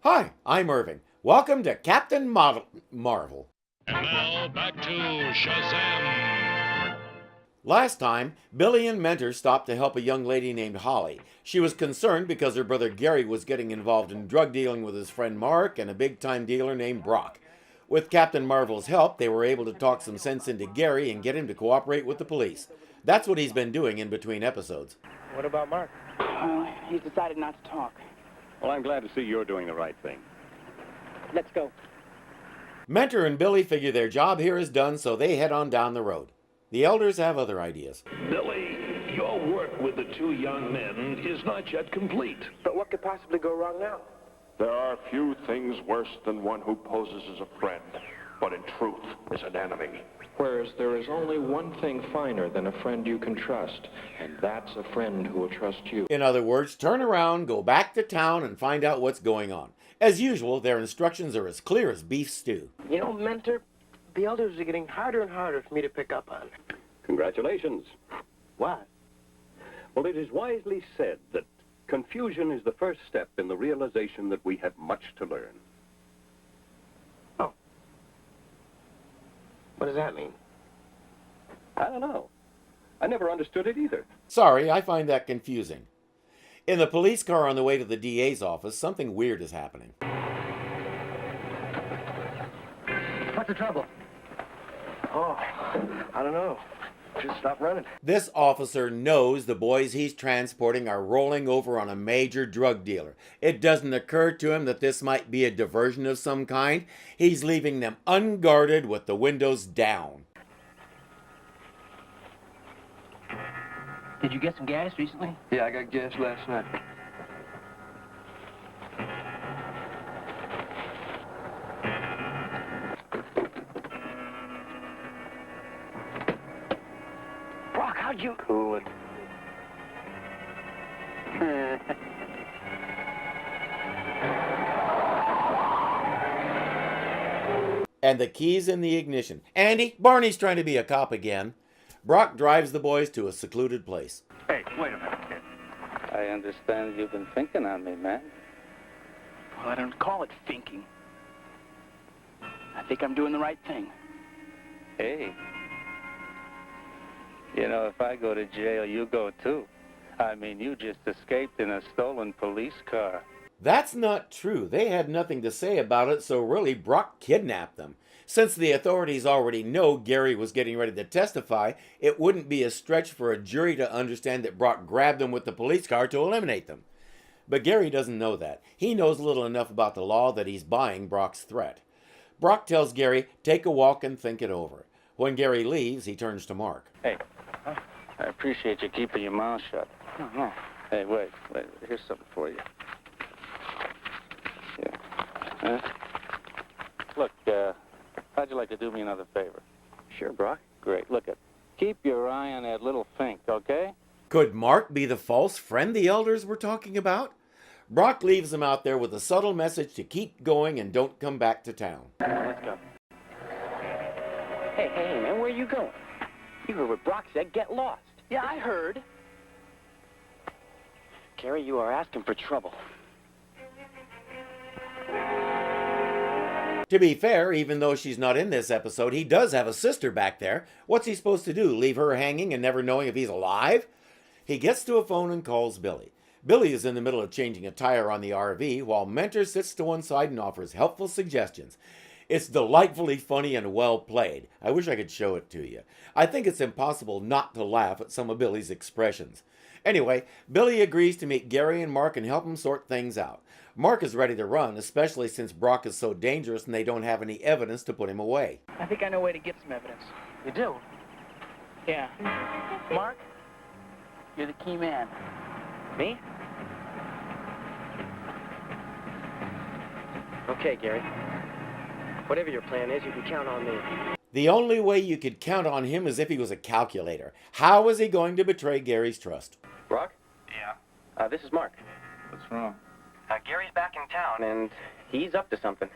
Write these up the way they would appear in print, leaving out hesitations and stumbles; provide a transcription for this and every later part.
Hi, I'm Irving. Welcome to Captain Marvel. And now back to Shazam! Last time, Billy and Mentor stopped to help a young lady named Holly. She was concerned because her brother Gary was getting involved in drug dealing with his friend Mark and a big-time dealer named Brock. With Captain Marvel's help, they were able to talk some sense into Gary and get him to cooperate with the police. That's what he's been doing in between episodes. What about Mark? He's decided not to talk. Well, I'm glad to see you're doing the right thing. Let's go. Mentor and Billy figure their job here is done, so they head on down the road. The elders have other ideas. Billy, your work with the two young men is not yet complete. But what could possibly go wrong now? There are few things worse than one who poses as a friend, but in truth is an enemy. Whereas there is only one thing finer than a friend you can trust, and that's a friend who will trust you. In other words, turn around, go back to town, and find out what's going on. As usual, their instructions are as clear as beef stew. You know, Mentor, the elders are getting harder and harder for me to pick up on. Congratulations. What? Well, it is wisely said that confusion is the first step in the realization that we have much to learn. Oh. What does that mean? I don't know. I never understood it either. Sorry, I find that confusing. In the police car on the way to the DA's office, something weird is happening. What's the trouble? Oh, I don't know. Just stop running. This officer knows the boys he's transporting are rolling over on a major drug dealer. It doesn't occur to him that this might be a diversion of some kind. He's leaving them unguarded with the windows down. Did you get some gas recently? Yeah, I got gas last night. Brock, how'd you... Cool it. And the key's in the ignition. Andy, Barney's trying to be a cop again. Brock drives the boys to a secluded place. Hey, wait a minute, kid. I understand you've been thinking on me, man. Well, I don't call it thinking. I think I'm doing the right thing. Hey. You know, if I go to jail, you go too. I mean, you just escaped in a stolen police car. That's not true. They had nothing to say about it, so really Brock kidnapped them. Since the authorities already know Gary was getting ready to testify, it wouldn't be a stretch for a jury to understand that Brock grabbed them with the police car to eliminate them. But Gary doesn't know that. He knows little enough about the law that he's buying Brock's threat. Brock tells Gary, take a walk and think it over. When Gary leaves, he turns to Mark. Hey, I appreciate you keeping your mouth shut. No. Hey, wait. Here's something for you. Yeah. Huh? Look, how'd you like to do me another favor? Sure, Brock. Great. Look it. Keep your eye on that little Fink, okay? Could Mark be the false friend the elders were talking about? Brock leaves him out there with a subtle message to keep going and don't come back to town. Let's go. Hey, man, where are you going? You heard what Brock said, get lost. Yeah, I heard. Gary, you are asking for trouble. To be fair, even though she's not in this episode, he does have a sister back there. What's he supposed to do, leave her hanging and never knowing if he's alive? He gets to a phone and calls Billy. Billy is in the middle of changing a tire on the RV, while Mentor sits to one side and offers helpful suggestions. It's delightfully funny and well played. I wish I could show it to you. I think it's impossible not to laugh at some of Billy's expressions. Anyway, Billy agrees to meet Gary and Mark and help him sort things out. Mark is ready to run, especially since Brock is so dangerous and they don't have any evidence to put him away. I think I know a way to get some evidence. You do? Yeah. Mark, you're the key man. Me? Okay, Gary. Whatever your plan is, you can count on me. The only way you could count on him is if he was a calculator. How is he going to betray Gary's trust? Brock? Yeah. This is Mark. What's wrong? Gary's back in town, and he's up to something.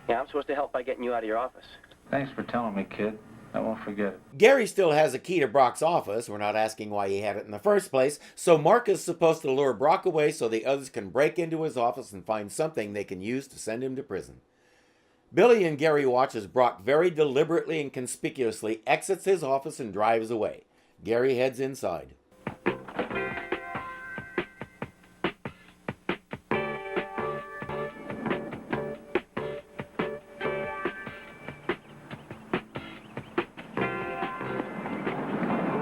Yeah, I'm supposed to help by getting you out of your office. Thanks for telling me, kid. I won't forget it. Gary still has a key to Brock's office. We're not asking why he had it in the first place. So Mark is supposed to lure Brock away so the others can break into his office and find something they can use to send him to prison. Billy and Gary watch as Brock very deliberately and conspicuously exits his office and drives away. Gary heads inside.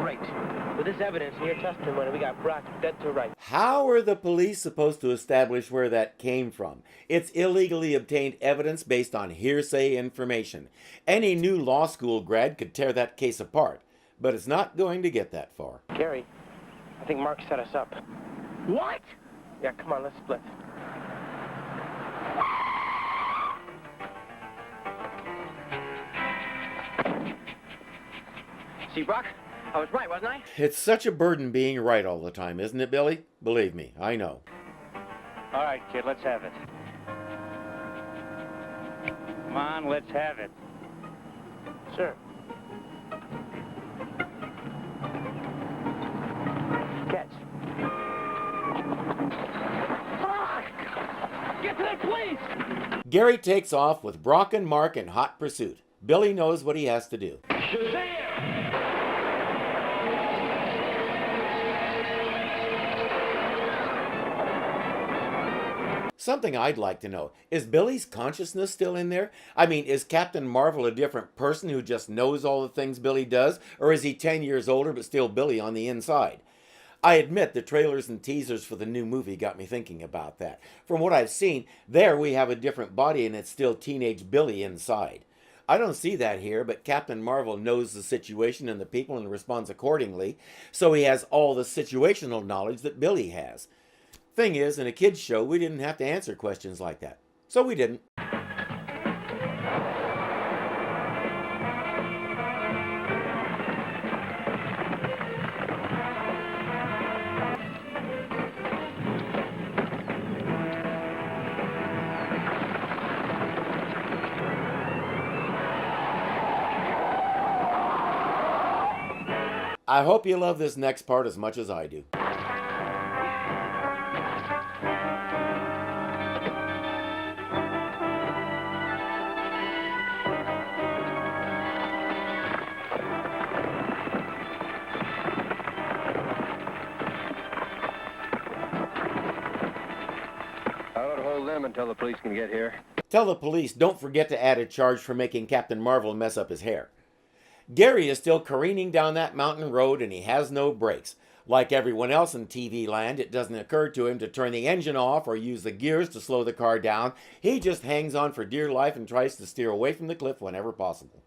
Great. With this evidence and your testimony, we got Brock dead to rights. How are the police supposed to establish where that came from? It's illegally obtained evidence based on hearsay information. Any new law school grad could tear that case apart, but it's not going to get that far. Gary, I think Mark set us up. What? Yeah, come on, let's split. See, Brock? I was right, wasn't I? It's such a burden being right all the time, isn't it, Billy? Believe me, I know. All right, kid, let's have it. Come on, let's have it. Sure. Catch. Brock! Get to the police! Gary takes off with Brock and Mark in hot pursuit. Billy knows what he has to do. Shazam! Something I'd like to know, is Billy's consciousness still in there? I mean, is Captain Marvel a different person who just knows all the things Billy does? Or is he 10 years older but still Billy on the inside? I admit the trailers and teasers for the new movie got me thinking about that. From what I've seen, there we have a different body and it's still teenage Billy inside. I don't see that here, but Captain Marvel knows the situation and the people and responds accordingly, so he has all the situational knowledge that Billy has. Thing is, in a kid's show, we didn't have to answer questions like that. So we didn't. I hope you love this next part as much as I do. I ought to hold them until the police can get here. Tell the police don't forget to add a charge for making Captain Marvel mess up his hair. Gary is still careening down that mountain road and he has no brakes. Like everyone else in TV land, it doesn't occur to him to turn the engine off or use the gears to slow the car down. He just hangs on for dear life and tries to steer away from the cliff whenever possible.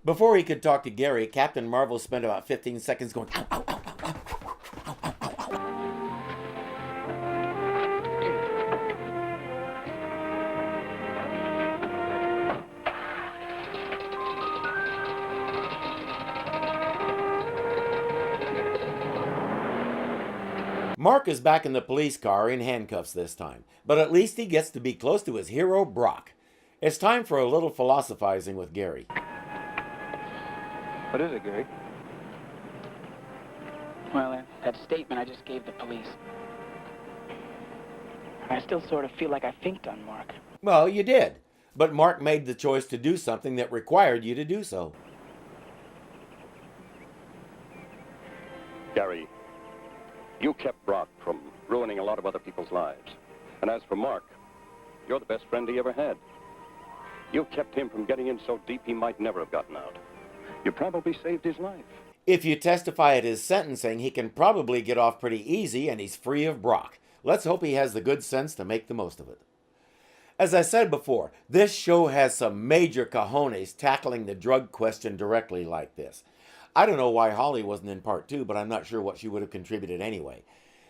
Before he could talk to Gary, Captain Marvel spent about 15 seconds going, ow, ow, ow, ow, ow, ow, ow, ow, ow. Mark is back in the police car in handcuffs this time, but at least he gets to be close to his hero, Brock. It's time for a little philosophizing with Gary. What is it, Gary? Well, that statement I just gave the police. I still sort of feel like I finked on Mark. Well, you did, but Mark made the choice to do something that required you to do so. Gary, you kept Brock from ruining a lot of other people's lives. And as for Mark, you're the best friend he ever had. You kept him from getting in so deep he might never have gotten out. You probably saved his life. If you testify at his sentencing, he can probably get off pretty easy and he's free of Brock. Let's hope he has the good sense to make the most of it. As I said before, this show has some major cojones tackling the drug question directly like this. I don't know why Holly wasn't in part 2, but I'm not sure what she would have contributed anyway.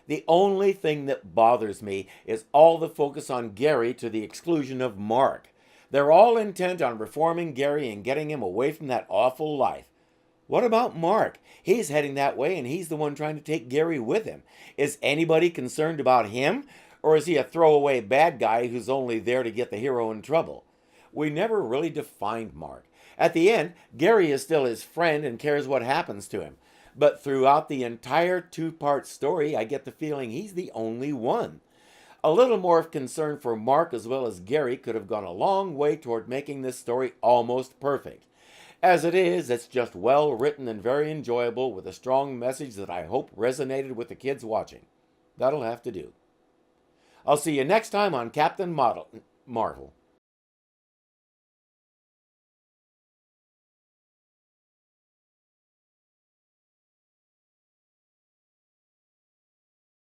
The only thing that bothers me is all the focus on Gary to the exclusion of Mark. They're all intent on reforming Gary and getting him away from that awful life. What about Mark? He's heading that way and he's the one trying to take Gary with him. Is anybody concerned about him? Or is he a throwaway bad guy who's only there to get the hero in trouble? We never really defined Mark. At the end, Gary is still his friend and cares what happens to him. But throughout the entire two-part story, I get the feeling he's the only one. A little more of concern for Mark as well as Gary could have gone a long way toward making this story almost perfect. As it is, it's just well written and very enjoyable with a strong message that I hope resonated with the kids watching. That'll have to do. I'll see you next time on Captain Marvel.